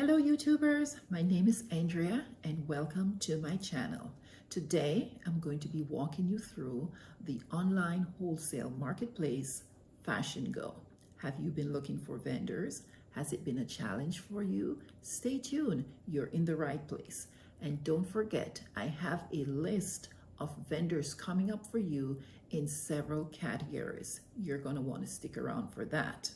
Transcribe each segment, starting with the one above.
Hello YouTubers, my name is Andrea and welcome to my channel. Today I'm going to be walking you through the online wholesale marketplace FashionGo. Have you been looking for vendors? Has it been a challenge for you? Stay tuned, you're in the right place. And don't forget, I have a list of vendors coming up for you in several categories. You're going to want to stick around for that.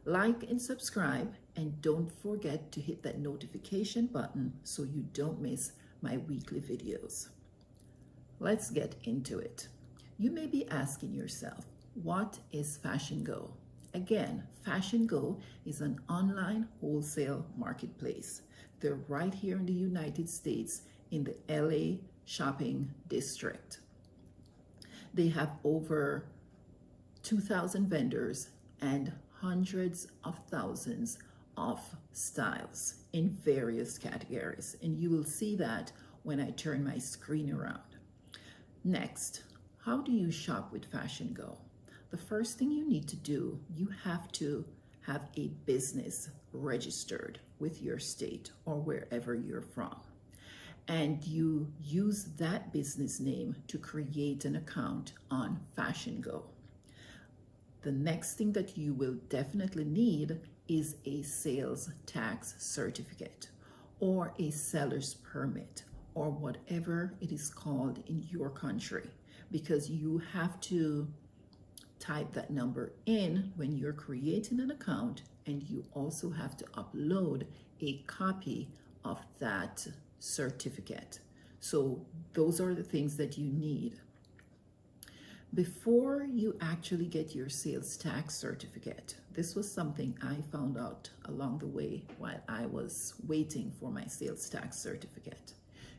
Like and subscribe, and don't forget to hit that notification button so you don't miss my weekly videos. Let's get into it. You may be asking yourself, what is FashionGo? Again, FashionGo is an online wholesale marketplace. They're right here in the United States in the LA shopping district. They have over 2,000 vendors and hundreds of thousands of styles in various categories, and you will see that when I turn my screen around. Next, how do you shop with FashionGo? The first thing you need to do, you have to have a business registered with your state or wherever you're from, and you use that business name to create an account on FashionGo. The next thing that you will definitely need is a sales tax certificate or a seller's permit or whatever it is called in your country, because you have to type that number in when you're creating an account, and you also have to upload a copy of that certificate. So those are the things that you need. Before you actually get your sales tax certificate, this was something I found out along the way while I was waiting for my sales tax certificate.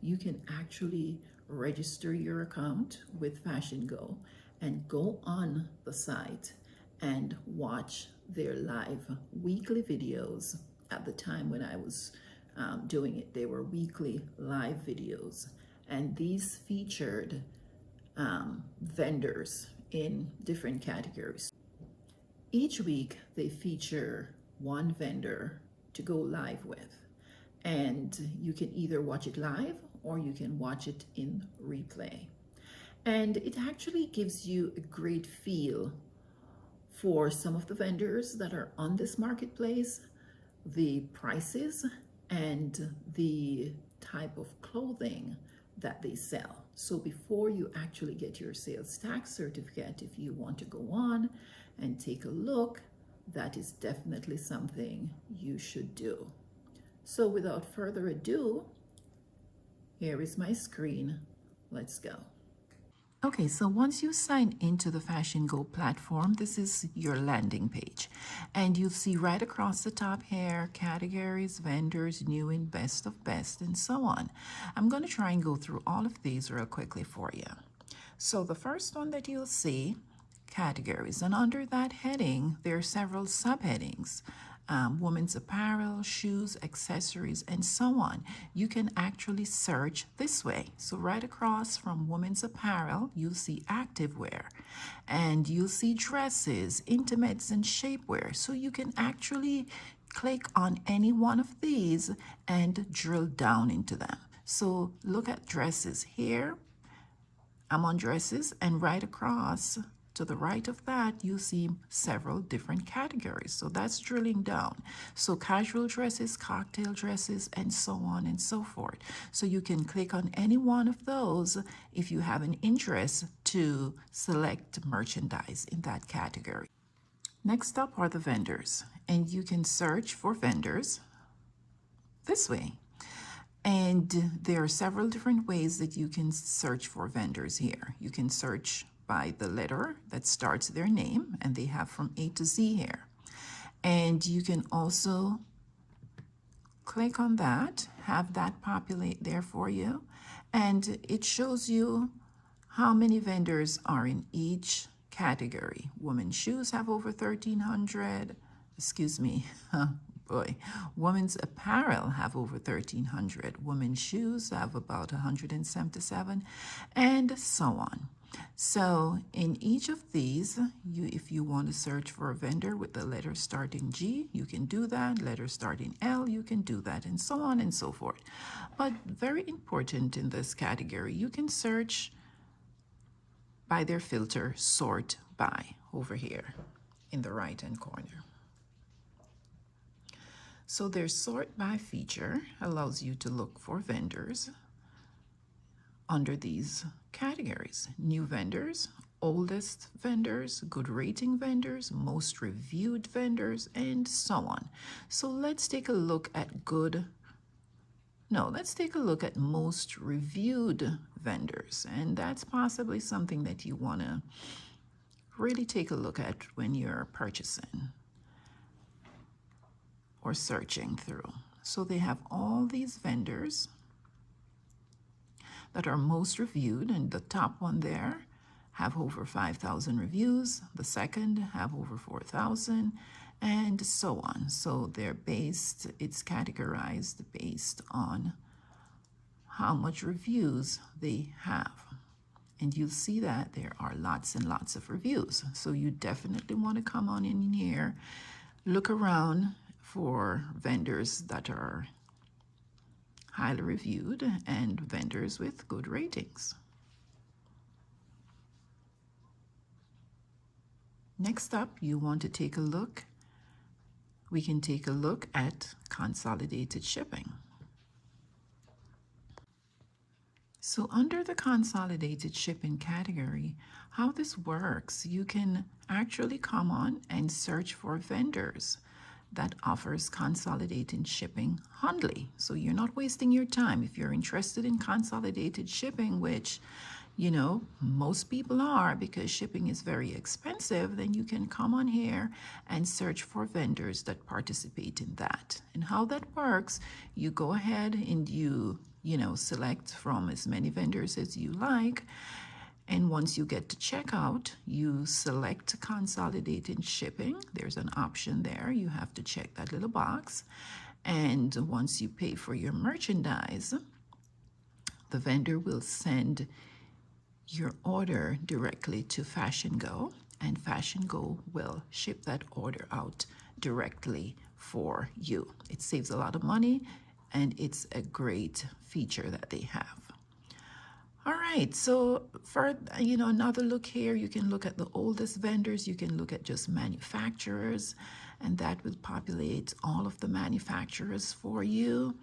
You can actually register your account with FashionGo and go on the site and watch their live weekly videos. At the time when I was doing it, they were weekly live videos, and these featured vendors in different categories. Each week they feature one vendor to go live with, and you can either watch it live or you can watch it in replay. And it actually gives you a great feel for some of the vendors that are on this marketplace, the prices, and the type of clothing that they sell. So before you actually get your sales tax certificate, if you want to go on and take a look, that is definitely something you should do. So without further ado, here is my screen. Let's go. Okay, so once you sign into the FashionGo platform, this is your landing page. And you'll see right across the top here, categories, vendors, new and best of best, and so on. I'm going to try and go through all of these real quickly for you. So the first one that you'll see, categories. And under that heading, there are several subheadings. Women's apparel, shoes, accessories, and so on. You can actually search this way. So right across from women's apparel, you'll see activewear, and you'll see dresses, intimates, and shapewear. So you can actually click on any one of these and drill down into them. So look at dresses here. I'm on dresses, and right across to the right of that, you see several different categories. So that's drilling down. So casual dresses, cocktail dresses, and so on and so forth. So you can click on any one of those if you have an interest to select merchandise in that category. Next up are the vendors, and you can search for vendors this way. And there are several different ways that you can search for vendors here. You can search by the letter that starts their name, and they have from A to Z here. And you can also click on that, have that populate there for you, and it shows you how many vendors are in each category. Women's shoes have over 1,300, excuse me, boy, women's apparel have over 1,300, women's shoes have about 177, and so on. So in each of these, if you want to search for a vendor with the letter starting G, you can do that. Letter starting L, you can do that, and so on and so forth. But very important in this category, you can search by their filter, sort by, over here in the right-hand corner. So their sort by feature allows you to look for vendors under these categories: new vendors, oldest vendors, good rating vendors, most reviewed vendors, and so on. So let's take a look at let's take a look at most reviewed vendors. And that's possibly something that you want to really take a look at when you're purchasing or searching through. So they have all these vendors that are most reviewed, and the top one there have over 5,000 reviews, the second have over 4,000, and so on. So it's categorized based on how much reviews they have. And you'll see that there are lots and lots of reviews. So you definitely want to come on in here, look around for vendors that are highly reviewed and vendors with good ratings. Next up, you want to take a look. We can take a look at consolidated shipping. So under the consolidated shipping category, how this works, you can actually come on and search for vendors that offers consolidated shipping humbly. So you're not wasting your time. If you're interested in consolidated shipping, which, you know, most people are because shipping is very expensive, then you can come on here and search for vendors that participate in that. And how that works, you go ahead and you select from as many vendors as you like. And once you get to checkout, you select consolidated shipping. There's an option there. You have to check that little box. And once you pay for your merchandise, the vendor will send your order directly to FashionGo, and FashionGo will ship that order out directly for you. It saves a lot of money, and it's a great feature that they have. All right, so for another look here, you can look at the oldest vendors, you can look at just manufacturers, and that will populate all of the manufacturers for you,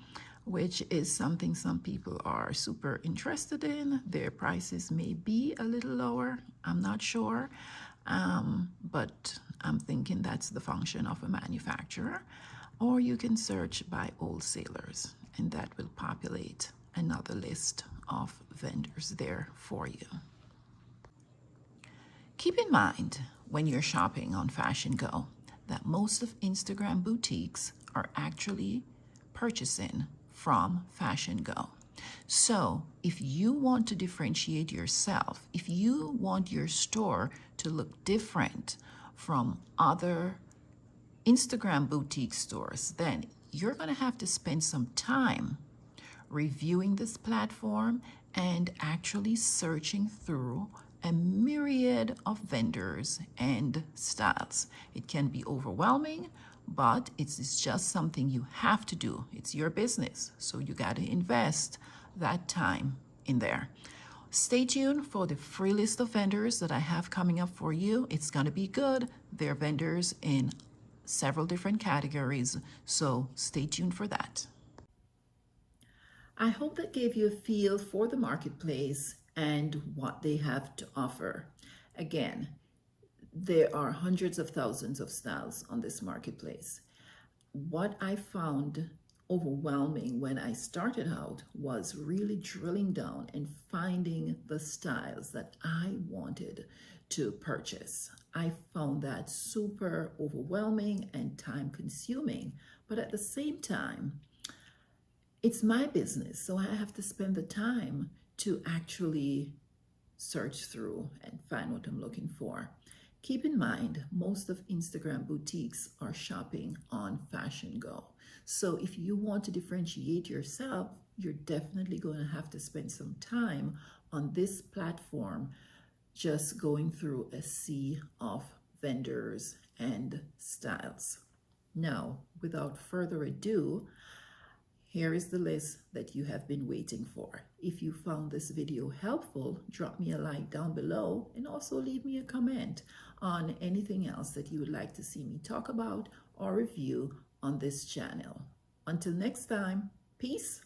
which is something some people are super interested in. Their prices may be a little lower, I'm not sure, but I'm thinking that's the function of a manufacturer. Or you can search by wholesalers, and that will populate another list of vendors there for you. Keep in mind when you're shopping on FashionGo that most of Instagram boutiques are actually purchasing from FashionGo. So if you want to differentiate yourself, if you want your store to look different from other Instagram boutique stores, then you're going to have to spend some time reviewing this platform and actually searching through a myriad of vendors and styles. It can be overwhelming, but it's just something you have to do. It's your business, so you got to invest that time in there. Stay tuned for the free list of vendors that I have coming up for you. It's going to be good. They're vendors in several different categories, so stay tuned for that. I hope that gave you a feel for the marketplace and what they have to offer. Again, there are hundreds of thousands of styles on this marketplace. What I found overwhelming when I started out was really drilling down and finding the styles that I wanted to purchase. I found that super overwhelming and time consuming, but at the same time, it's my business, so I have to spend the time to actually search through and find what I'm looking for. Keep in mind, most of Instagram boutiques are shopping on FashionGo. So if you want to differentiate yourself, you're definitely going to have to spend some time on this platform just going through a sea of vendors and styles. Now, without further ado, here is the list that you have been waiting for. If you found this video helpful, drop me a like down below and also leave me a comment on anything else that you would like to see me talk about or review on this channel. Until next time, peace.